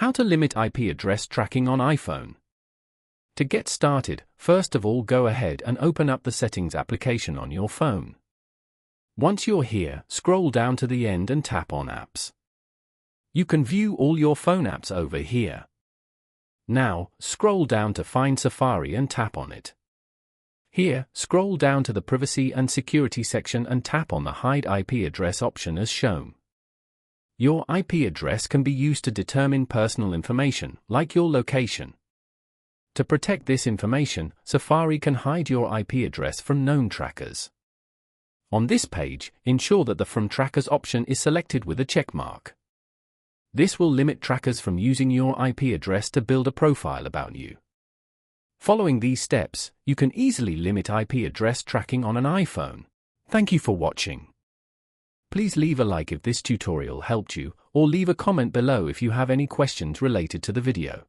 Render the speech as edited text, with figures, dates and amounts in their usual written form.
How to limit IP address tracking on iPhone. To get started, first of all go ahead and open up the Settings application on your phone. Once you're here, scroll down to the end and tap on Apps. You can view all your phone apps over here. Now, scroll down to find Safari and tap on it. Here, scroll down to the Privacy and Security section and tap on the Hide IP address option as shown. Your IP address can be used to determine personal information, like your location. To protect this information, Safari can hide your IP address from known trackers. On this page, ensure that the From Trackers option is selected with a check mark. This will limit trackers from using your IP address to build a profile about you. Following these steps, you can easily limit IP address tracking on an iPhone. Thank you for watching. Please leave a like if this tutorial helped you, or leave a comment below if you have any questions related to the video.